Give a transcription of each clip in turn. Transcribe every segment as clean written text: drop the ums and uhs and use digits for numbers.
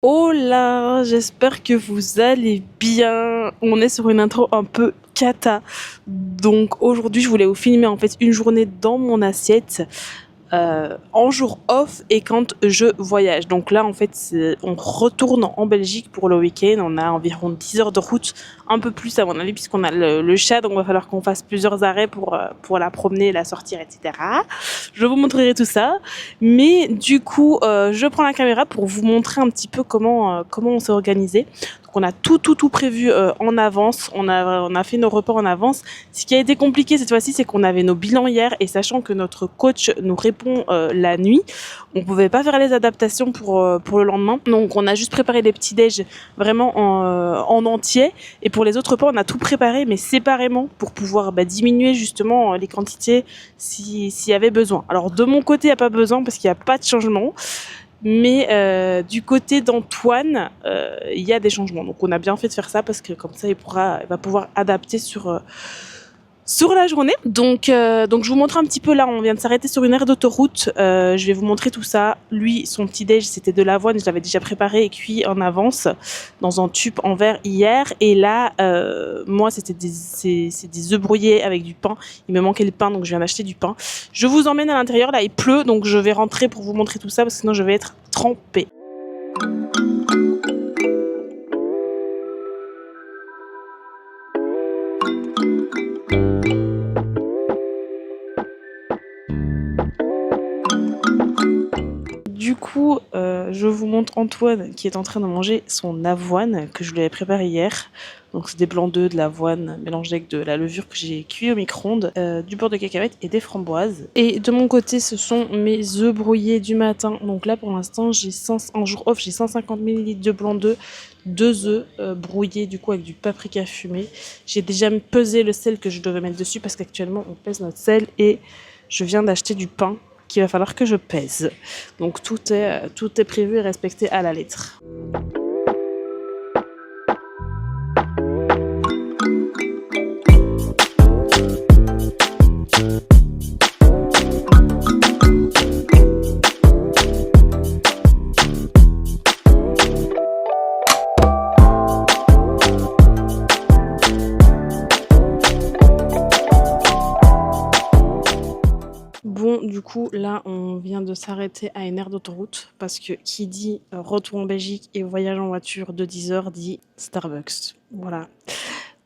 Hola, j'espère que vous allez bien. On est sur une intro un peu cata. Donc aujourd'hui, je voulais vous filmer en fait une journée dans mon assiette. En jour off et quand je voyage. Donc là, en fait, on retourne en Belgique pour le week-end. On a environ 10 heures de route, un peu plus à mon avis, puisqu'on a le chat. Donc il va falloir qu'on fasse plusieurs arrêts pour la promener, la sortir, etc. Je vous montrerai tout ça. Mais du coup, je prends la caméra pour vous montrer un petit peu comment on s'est organisé. Donc on a tout prévu en avance. On a fait nos repas en avance. Ce qui a été compliqué cette fois-ci, c'est qu'on avait nos bilans hier et sachant que notre coach nous répond la nuit, on pouvait pas faire les adaptations pour le lendemain. Donc on a juste préparé les petits déj vraiment en entier et pour les autres repas, on a tout préparé mais séparément pour pouvoir diminuer justement les quantités s'il y avait besoin. Alors de mon côté, il n'y a pas besoin parce qu'il n'y a pas de changement. Mais du côté d'Antoine, il y a des changements. Donc on a bien fait de faire ça parce que comme ça, il va pouvoir adapter sur la journée. Donc je vous montre un petit peu là, on vient de s'arrêter sur une aire d'autoroute. Je vais vous montrer tout ça. Lui, son petit déj, c'était de l'avoine. Je l'avais déjà préparé et cuit en avance dans un tube en verre hier. Et là, moi, c'était des œufs brouillés avec du pain. Il me manquait le pain, donc je viens d'acheter du pain. Je vous emmène à l'intérieur. Là, il pleut, donc je vais rentrer pour vous montrer tout ça parce que sinon, je vais être trempée. Du coup, je vous montre Antoine qui est en train de manger son avoine que je lui avais préparé hier. Donc c'est des blancs d'œufs, de l'avoine mélangée avec de la levure que j'ai cuit au micro-ondes, du beurre de cacahuète et des framboises. Et de mon côté, ce sont mes œufs brouillés du matin. Donc là, pour l'instant, en jour off, j'ai 150 ml de blanc d'œufs, 2 œufs brouillés du coup avec du paprika fumé. J'ai déjà pesé le sel que je devais mettre dessus parce qu'actuellement on pèse notre sel et je viens d'acheter du pain qu'il va falloir que je pèse. Donc tout est prévu et respecté à la lettre. Bon, du coup, là, on vient de s'arrêter à une aire d'autoroute parce que qui dit retour en Belgique et voyage en voiture de 10 heures dit Starbucks. Voilà.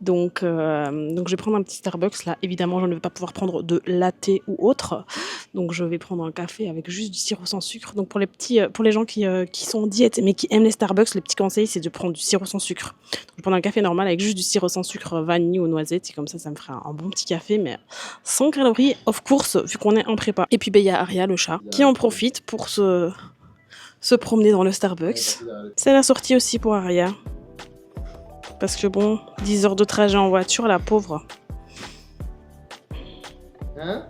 Donc je vais prendre un petit Starbucks. Là, évidemment, je ne vais pas pouvoir prendre de latte ou autre. Donc, je vais prendre un café avec juste du sirop sans sucre. Donc, pour les gens qui sont en diète mais qui aiment les Starbucks, le petit conseil, c'est de prendre du sirop sans sucre. Donc, je vais prendre un café normal avec juste du sirop sans sucre, vanille ou noisette. Et comme ça me fera un bon petit café, mais sans calories, of course, vu qu'on est en prépa. Et puis, il y a Aria, le chat, qui en profite pour se promener dans le Starbucks. C'est la sortie aussi pour Aria. Parce que bon, 10 heures de trajet en voiture, la pauvre. Hein?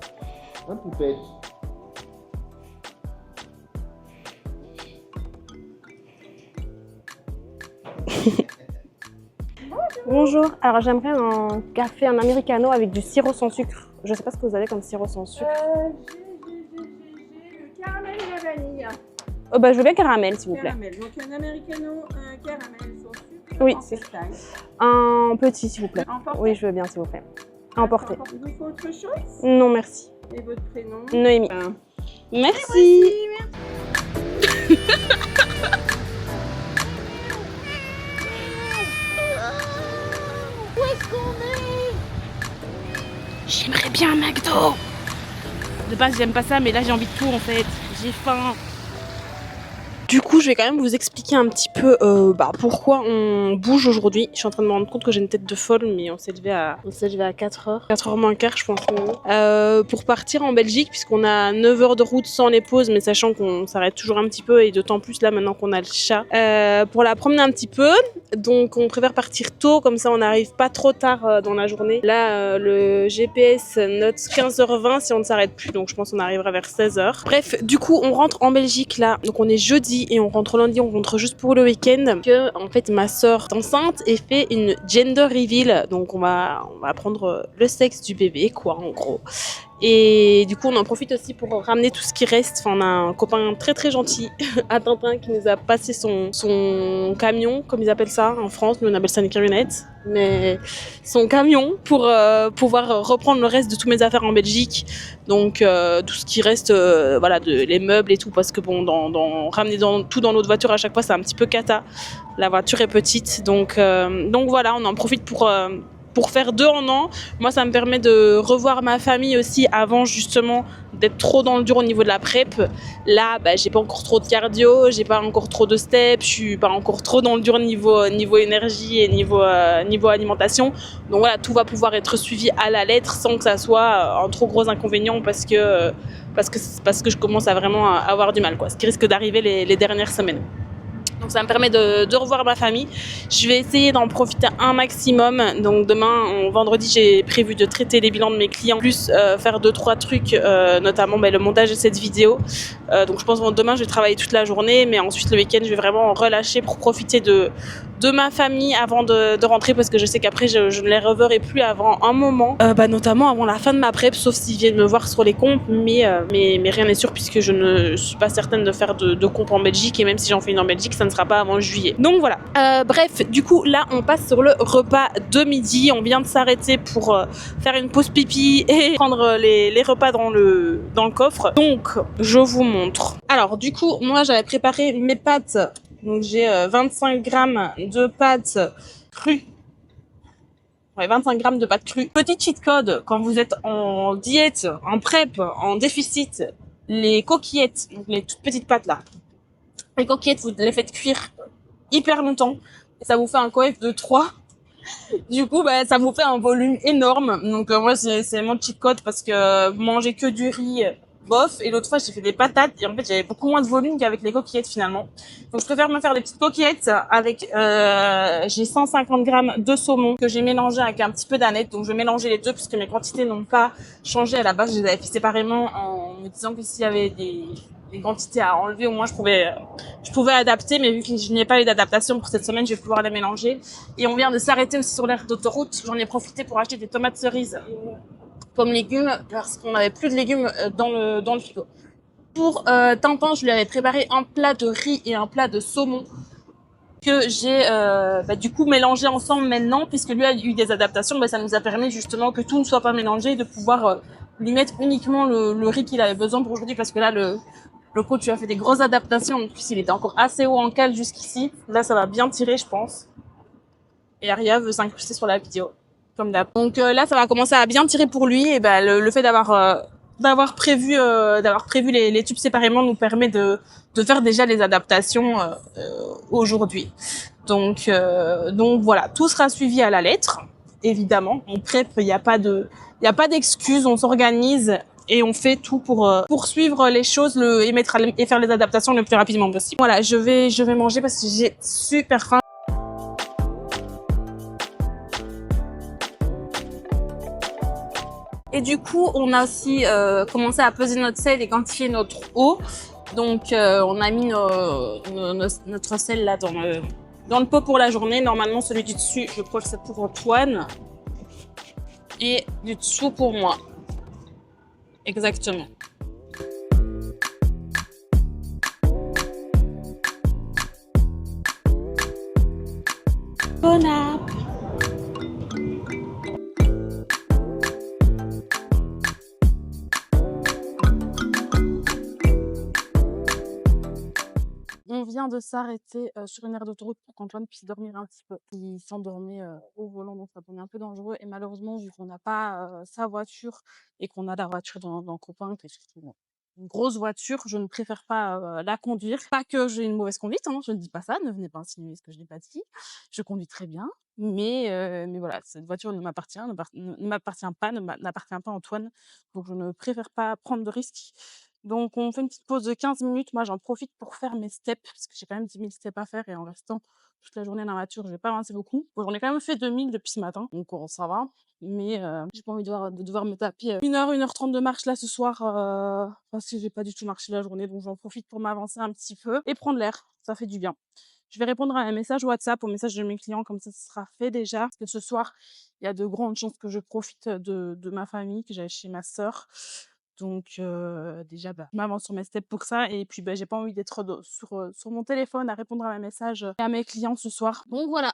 Un poupette. Bonjour, alors j'aimerais un café, un americano avec du sirop sans sucre. Je sais pas ce que vous avez comme sirop sans sucre. J'ai le caramel et la vanille. Je veux bien caramel s'il vous plaît. Caramel. Donc un americano, un caramel sans sucre. Oui, c'est ça. Un petit s'il vous plaît. Emporté. Oui, je veux bien s'il vous plaît. Emporté. Il vous faut autre chose? Non, merci. Et votre prénom? Noémie. Merci. J'aimerais bien un McDo. De base, j'aime pas ça, mais là, j'ai envie de tout en fait. J'ai faim. Du coup, je vais quand même vous expliquer un petit peu pourquoi on bouge aujourd'hui. Je suis en train de me rendre compte que j'ai une tête de folle, mais on s'est levé à 4h. 4h moins quart, je pense. Pour partir en Belgique, puisqu'on a 9 heures de route sans les pauses, mais sachant qu'on s'arrête toujours un petit peu, et d'autant plus là maintenant qu'on a le chat, pour la promener un petit peu. Donc on préfère partir tôt, comme ça on n'arrive pas trop tard dans la journée. Là, le GPS note 15h20 si on ne s'arrête plus, donc je pense qu'on arrivera vers 16h. Bref, du coup, on rentre en Belgique là, donc on est jeudi et on rentre lundi, on rentre juste pour le week-end. Que en fait ma soeur est enceinte et fait une gender reveal, donc on va apprendre le sexe du bébé quoi en gros. Et du coup, on en profite aussi pour ramener tout ce qui reste. Enfin, on a un copain très très gentil à Tintin qui nous a passé son camion, comme ils appellent ça en France. Nous, on appelle ça une camionnette. Mais son camion pour pouvoir reprendre le reste de tous mes affaires en Belgique. Donc, tout ce qui reste, voilà, les meubles et tout. Parce que bon, ramener tout dans notre voiture à chaque fois, c'est un petit peu cata. La voiture est petite. Donc voilà, on en profite pour faire 2 en un. Moi, ça me permet de revoir ma famille aussi avant justement d'être trop dans le dur au niveau de la prep. Là, j'ai pas encore trop de cardio, j'ai pas encore trop de steps, je suis pas encore trop dans le dur niveau énergie et niveau alimentation. Donc voilà, tout va pouvoir être suivi à la lettre sans que ça soit un trop gros inconvénient parce que je commence à vraiment avoir du mal, quoi. Ce qui risque d'arriver les dernières semaines. Donc ça me permet de revoir ma famille. Je vais essayer d'en profiter un maximum. Donc demain, vendredi, j'ai prévu de traiter les bilans de mes clients, plus faire 2-3 trucs, notamment le montage de cette vidéo. Donc je pense que demain, je vais travailler toute la journée, mais ensuite le week-end, je vais vraiment relâcher pour profiter de ma famille avant de rentrer, parce que je sais qu'après, je ne les reverrai plus avant un moment, notamment avant la fin de ma prep, sauf s'ils viennent me voir sur les comptes, mais rien n'est sûr puisque je ne suis pas certaine de faire de comptes en Belgique, et même si j'en fais une en Belgique, ça ne sera pas avant juillet. Donc voilà. Bref, du coup, là, on passe sur le repas de midi. On vient de s'arrêter pour faire une pause pipi et prendre les repas dans le coffre. Donc, je vous montre. Alors, du coup, moi, j'avais préparé mes pâtes. Donc, j'ai 25 grammes de pâtes crues. Ouais, 25 grammes de pâtes crues. Petit cheat code, quand vous êtes en diète, en prep, en déficit, les coquillettes, donc les toutes petites pâtes là, les coquillettes, vous les faites cuire hyper longtemps. Et ça vous fait un coef de 3. Du coup, ça vous fait un volume énorme. Donc, moi, c'est mon cheat code parce que manger que du riz, bof. Et l'autre fois, j'ai fait des patates et en fait, j'avais beaucoup moins de volume qu'avec les coquillettes finalement. Donc, je préfère me faire des petites coquillettes avec, j'ai 150 grammes de saumon que j'ai mélangé avec un petit peu d'aneth. Donc, je vais mélanger les deux puisque mes quantités n'ont pas changé à la base. Je les avais fait séparément en me disant que s'il y avait des quantités à enlever, au moins je pouvais adapter, mais vu que je n'ai pas eu d'adaptation pour cette semaine, je vais pouvoir les mélanger. Et on vient de s'arrêter aussi sur l'aire d'autoroute. J'en ai profité pour acheter des tomates cerises comme légumes parce qu'on n'avait plus de légumes dans le frigo. Pour Tintin, je lui avais préparé un plat de riz et un plat de saumon que j'ai du coup mélangé ensemble maintenant, puisque lui a eu des adaptations. Ça nous a permis justement que tout ne soit pas mélangé, de pouvoir lui mettre uniquement le riz qu'il avait besoin pour aujourd'hui, parce que là le coach a fait des grosses adaptations. En plus, il était encore assez haut en cale jusqu'ici. Là, ça va bien tirer, je pense. Et Aria veut s'incruster sur la vidéo, comme d'hab. Donc là, ça va commencer à bien tirer pour lui. Et le fait d'avoir prévu les tubes séparément nous permet de faire déjà les adaptations aujourd'hui. Donc voilà, tout sera suivi à la lettre, évidemment. En prep, il n'y a pas d'excuses, on s'organise et on fait tout pour poursuivre les choses et faire les adaptations le plus rapidement possible. Voilà, je vais manger parce que j'ai super faim. Et du coup, on a aussi commencé à peser notre sel et quantifier notre eau. Donc, on a mis notre sel là dans le pot pour la journée. Normalement, celui du dessus, je crois que c'est pour Antoine. Et du dessous pour moi. Exactement. Bon app. On vient de s'arrêter sur une aire d'autoroute pour qu'Antoine puisse dormir un petit peu. Il s'endormait au volant, donc ça devenait un peu dangereux. Et malheureusement, vu qu'on n'a pas sa voiture et qu'on a la voiture d'un copain, qui est surtout une grosse voiture, je ne préfère pas la conduire. Pas que j'ai une mauvaise conduite, hein, je ne dis pas ça, ne venez pas insinuer ce que je n'ai pas dit. Je conduis très bien, mais voilà, cette voiture n'appartient pas à Antoine, donc je ne préfère pas prendre de risques. Donc, on fait une petite pause de 15 minutes. Moi, j'en profite pour faire mes steps, parce que j'ai quand même 10 000 steps à faire. Et en restant toute la journée dans la voiture, je vais pas avancer beaucoup. Bon, j'en ai quand même fait 2000 depuis ce matin, donc ça va. Mais j'ai pas envie de devoir me taper 1h30 de marche là ce soir, parce que j'ai pas du tout marché la journée. Donc, j'en profite pour m'avancer un petit peu et prendre l'air. Ça fait du bien. Je vais répondre à un message WhatsApp, au message de mes clients, comme ça, ce sera fait déjà. Parce que ce soir, il y a de grandes chances que je profite de ma famille, que j'aille chez ma sœur. Donc déjà, je m'avance sur mes steps pour ça. Et puis, j'ai pas envie d'être sur mon téléphone à répondre à mes messages et à mes clients ce soir. Donc voilà.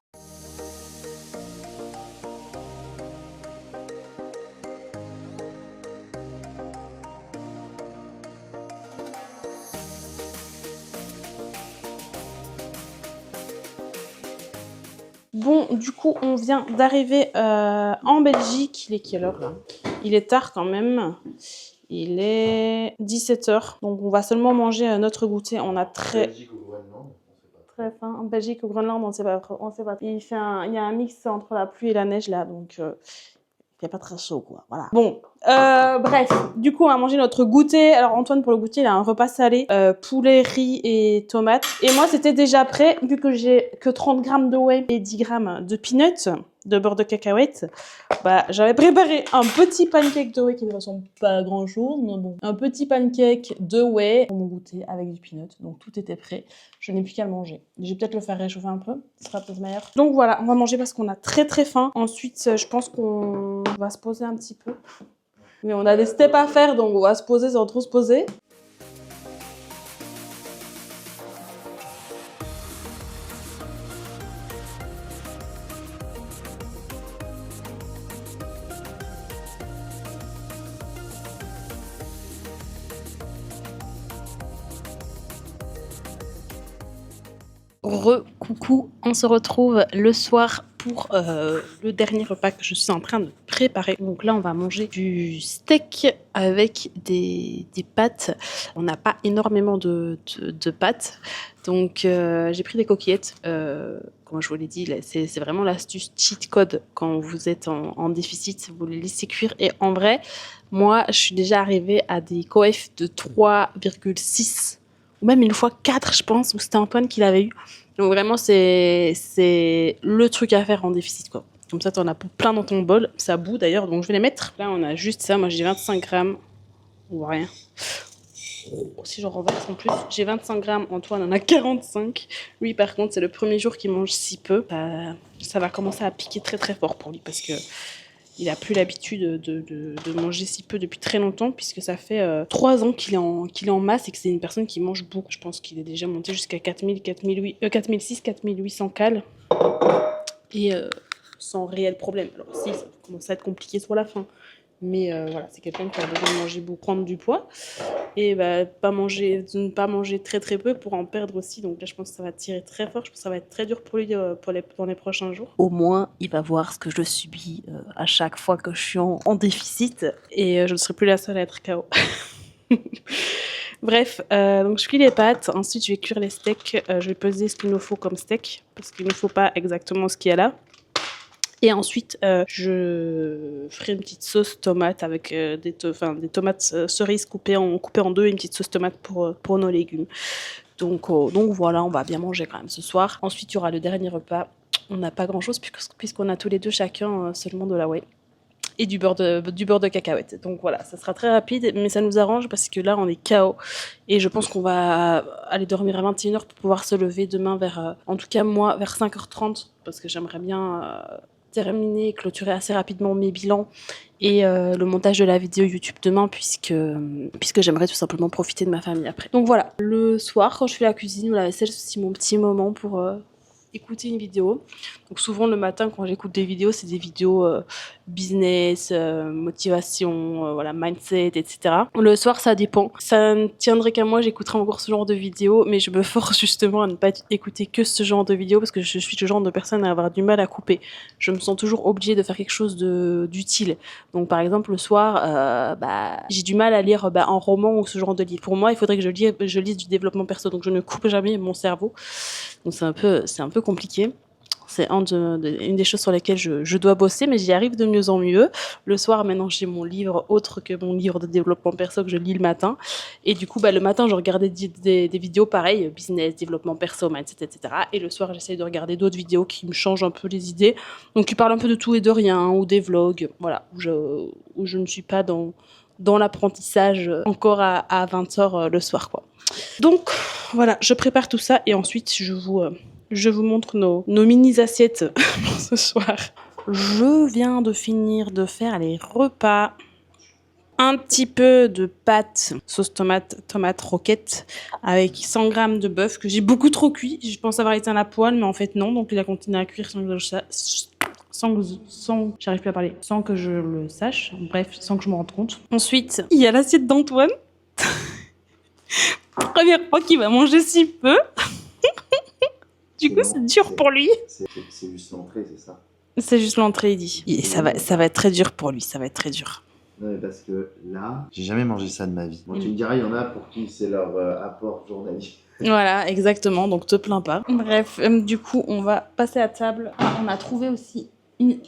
Bon, du coup, on vient d'arriver en Belgique. Il est quelle heure là? Il est tard quand même. Il est 17h. Donc, on va seulement manger notre goûter. On a très faim. En Belgique, au Groenland, on ne sait pas. Il y a un mix entre la pluie et la neige là. Donc, il fait pas très chaud, quoi. Voilà. Bon, bref. Du coup, on va manger notre goûter. Alors, Antoine, pour le goûter, il a un repas salé. Poulet, riz et tomates. Et moi, c'était déjà prêt. Vu que j'ai que 30 grammes de whey et 10 grammes de peanuts, de beurre de cacahuète, j'avais préparé un petit pancake de whey qui ne ressemble pas à grand chose, mais bon. Un petit pancake de whey pour mon goûter avec du peanut. Donc, tout était prêt. Je n'ai plus qu'à le manger. Je vais peut-être le faire réchauffer un peu. Ce sera peut-être meilleur. Donc, voilà. On va manger parce qu'on a très très faim. Ensuite, je pense qu'on va se poser un petit peu. Mais on a des steps à faire, donc on va se poser sans trop se poser. Coucou, on se retrouve le soir pour le dernier repas que je suis en train de préparer. Donc là, on va manger du steak avec des pâtes. On n'a pas énormément de pâtes, donc j'ai pris des coquillettes. Comme je vous l'ai dit, c'est vraiment l'astuce cheat code quand vous êtes en déficit, vous les laissez cuire. Et en vrai, moi, je suis déjà arrivée à des coefs de 3,6 ou même une fois 4, je pense, où c'était Antoine qui l'avait eu. Donc vraiment, c'est le truc à faire en déficit, quoi. Comme ça, t'en as plein dans ton bol. Ça bout d'ailleurs, donc je vais les mettre. Là, on a juste ça. Moi, j'ai 25 grammes. Ou rien. Si j'en renverse en plus, j'ai 25 grammes. Antoine en a 45. Lui, par contre, c'est le premier jour qu'il mange si peu. Ça va commencer à piquer très très fort pour lui parce que il n'a plus l'habitude de manger si peu depuis très longtemps, puisque ça fait 3 ans qu'il est en masse et que c'est une personne qui mange beaucoup. Je pense qu'il est déjà monté jusqu'à 4800 cales et sans réel problème. Alors si, ça commence à être compliqué sur la fin. Mais voilà, c'est quelqu'un qui a besoin de manger beaucoup, prendre du poids. Et ne pas manger très très peu pour en perdre aussi. Donc là, je pense que ça va tirer très fort. Je pense que ça va être très dur pour lui dans les prochains jours. Au moins, il va voir ce que je subis à chaque fois que je suis en déficit. Et je ne serai plus la seule à être KO. Bref, donc je cuis les pâtes. Ensuite, je vais cuire les steaks. Je vais peser ce qu'il nous faut comme steak. Parce qu'il ne faut pas exactement ce qu'il y a là. Et ensuite, je ferai une petite sauce tomate avec des tomates cerises coupées en deux et une petite sauce tomate pour nos légumes. Donc voilà, on va bien manger quand même ce soir. Ensuite, il y aura le dernier repas. On n'a pas grand-chose puisqu'on a tous les deux chacun seulement de la whey et du beurre de cacahuète. Donc voilà, ça sera très rapide, mais ça nous arrange parce que là, on est KO. Et je pense qu'on va aller dormir à 21h pour pouvoir se lever demain en tout cas moi, vers 5h30, parce que j'aimerais bien terminer et clôturer assez rapidement mes bilans et le montage de la vidéo YouTube demain puisque j'aimerais tout simplement profiter de ma famille après. Donc voilà, le soir quand je fais la cuisine ou la vaisselle, c'est aussi mon petit moment pour écouter une vidéo. Donc souvent le matin quand j'écoute des vidéos, c'est des vidéos business, motivation, voilà, mindset, etc. Le soir ça dépend. Ça ne tiendrait qu'à moi, j'écouterai encore ce genre de vidéos, mais je me force justement à ne pas écouter que ce genre de vidéos parce que je suis le genre de personne à avoir du mal à couper. Je me sens toujours obligée de faire quelque chose d'utile. Donc par exemple le soir, j'ai du mal à lire un roman ou ce genre de livre. Pour moi, il faudrait que je lise du développement perso, donc je ne coupe jamais mon cerveau. Donc c'est un peu compliqué. C'est une des choses sur lesquelles je dois bosser, mais j'y arrive de mieux en mieux. Le soir, maintenant, j'ai mon livre autre que mon livre de développement perso que je lis le matin. Et du coup, le matin, je regarde des vidéos pareilles, business, développement perso, mindset, etc. Et le soir, j'essaye de regarder d'autres vidéos qui me changent un peu les idées. Donc, qui parlent un peu de tout et de rien, ou des vlogs, voilà, où je ne suis pas dans l'apprentissage encore à 20h le soir, quoi. Donc, voilà, je prépare tout ça et ensuite, je vous je vous montre nos mini-assiettes pour ce soir. Je viens de finir de faire les repas. Un petit peu de pâte sauce tomate roquette avec 100 g de bœuf que j'ai beaucoup trop cuit. Je pense avoir éteint la poêle, mais en fait non. Donc il a continué à cuire sans que je le sache. Bref, sans que je me rende compte. Ensuite, il y a l'assiette d'Antoine. Première fois qu'il va manger si peu. Du coup, c'est dur pour lui. C'est juste l'entrée, c'est ça? C'est juste l'entrée, il dit. Et ça va être très dur pour lui, ça va être très dur. Non, mais parce que là, j'ai jamais mangé ça de ma vie. Bon, tu me diras, il y en a pour qui c'est leur apport journalier. Voilà, exactement, donc te plains pas. Bref, du coup, on va passer à table. Ah, on a trouvé aussi une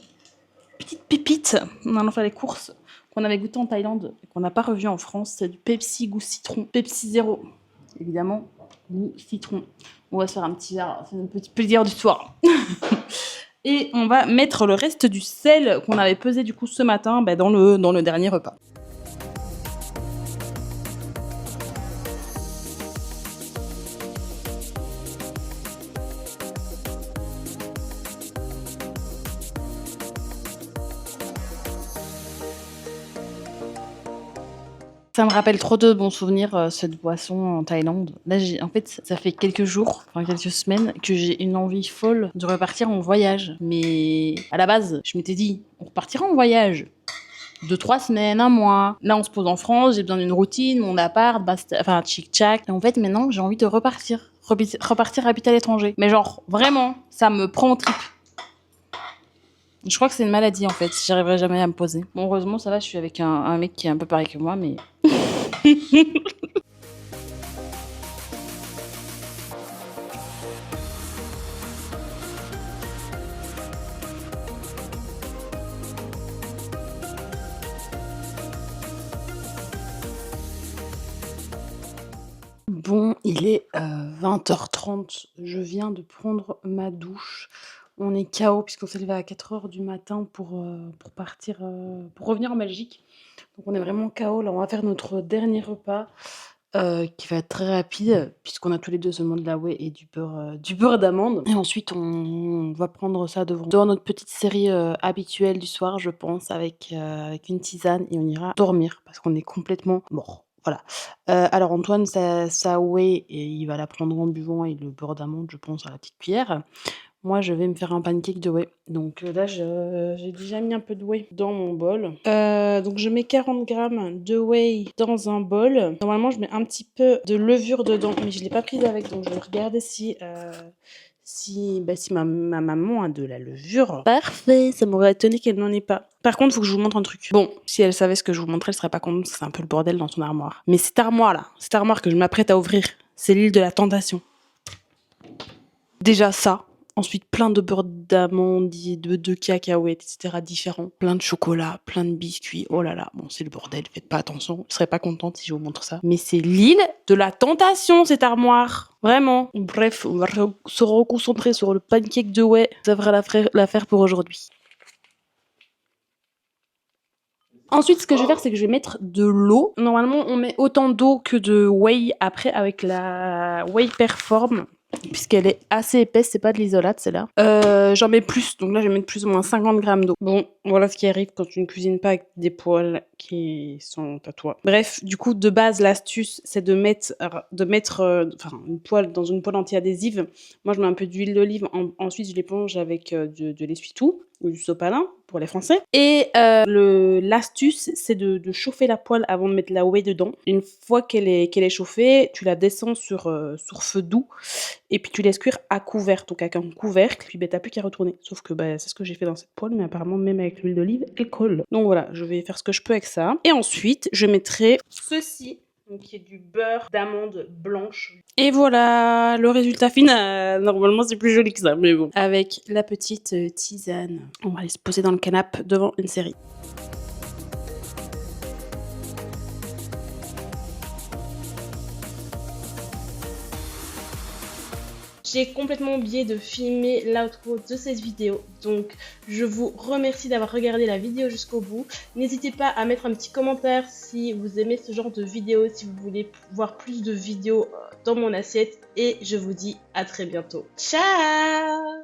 petite pépite en allant faire les courses qu'on avait goûté en Thaïlande et qu'on n'a pas revu en France. C'est du Pepsi goût citron. Pepsi zéro, évidemment, goût citron. On va se faire un petit verre, c'est un petit plaisir du soir. Et on va mettre le reste du sel qu'on avait pesé du coup ce matin dans le dernier repas. Ça me rappelle trop de bons souvenirs, cette boisson en Thaïlande. Là, en fait, ça fait quelques jours, enfin quelques semaines, que j'ai une envie folle de repartir en voyage. Mais à la base, je m'étais dit, on repartira en voyage 2-3 semaines, un mois. Là, on se pose en France, j'ai besoin d'une routine, mon appart, enfin, tchic-tchac. Et en fait, maintenant, j'ai envie de repartir habiter à l'étranger. Mais genre, vraiment, ça me prend au trip. Je crois que c'est une maladie en fait, j'arriverai jamais à me poser. Bon, heureusement, ça va, je suis avec un mec qui est un peu pareil que moi, mais. Bon, il est 20h30, je viens de prendre ma douche. On est KO puisqu'on s'est levé à 4h du matin pour partir, pour revenir en Belgique. Donc on est vraiment KO. Là, on va faire notre dernier repas qui va être très rapide puisqu'on a tous les deux seulement de la whey et du beurre d'amande. Et ensuite, on va prendre ça devant notre petite série habituelle du soir, je pense, avec une tisane et on ira dormir parce qu'on est complètement mort. Voilà. Alors Antoine, sa whey, et il va la prendre en buvant et le beurre d'amande, je pense, à la petite cuillère. Moi, je vais me faire un pancake de whey. Donc là, j'ai déjà mis un peu de whey dans mon bol. Donc je mets 40 g de whey dans un bol. Normalement, je mets un petit peu de levure dedans, mais je ne l'ai pas prise avec. Donc je vais regarder si ma maman a de la levure. Parfait, ça m'aurait étonné qu'elle n'en ait pas. Par contre, il faut que je vous montre un truc. Bon, si elle savait ce que je vous montrais, elle serait pas contente parce que c'est un peu le bordel dans son armoire. Mais cette armoire que je m'apprête à ouvrir, c'est l'île de la tentation. Déjà ça. Ensuite, plein de beurre d'amande, de cacahuètes, etc. différents. Plein de chocolat, plein de biscuits. Oh là là, bon, c'est le bordel, faites pas attention. Je serais pas contente si je vous montre ça. Mais c'est l'île de la tentation, cette armoire. Vraiment. Bref, on va se reconcentrer sur le pancake de whey. Ça fera l'affaire pour aujourd'hui. Ensuite, ce que je vais faire, c'est que je vais mettre de l'eau. Normalement, on met autant d'eau que de whey après avec la Whey Perform. Puisqu'elle est assez épaisse, c'est pas de l'isolate celle-là. J'en mets plus, donc là je vais mettre plus ou moins 50 g d'eau. Bon, voilà ce qui arrive quand tu ne cuisines pas avec des poêles qui sont à toi. Bref, du coup de base l'astuce c'est de mettre une poêle dans une poêle anti-adhésive. Moi je mets un peu d'huile d'olive, ensuite je l'éponge avec de l'essuie-tout ou du sopalin pour les Français. Et l'astuce c'est de chauffer la poêle avant de mettre la whey dedans. Une fois qu'elle est chauffée, tu la descends sur feu doux. Et puis tu laisses cuire à couvert, donc avec un couvercle, puis t'as plus qu'à retourner. Sauf que c'est ce que j'ai fait dans cette poêle, mais apparemment même avec l'huile d'olive, elle colle. Donc voilà, je vais faire ce que je peux avec ça. Et ensuite, je mettrai ceci, donc qui est du beurre d'amande blanche. Et voilà, le résultat final. Normalement c'est plus joli que ça, mais bon. Avec la petite tisane. On va aller se poser dans le canapé devant une série. J'ai complètement oublié de filmer l'outro de cette vidéo, donc je vous remercie d'avoir regardé la vidéo jusqu'au bout. N'hésitez pas à mettre un petit commentaire si vous aimez ce genre de vidéo, si vous voulez voir plus de vidéos dans mon assiette, et je vous dis à très bientôt. Ciao!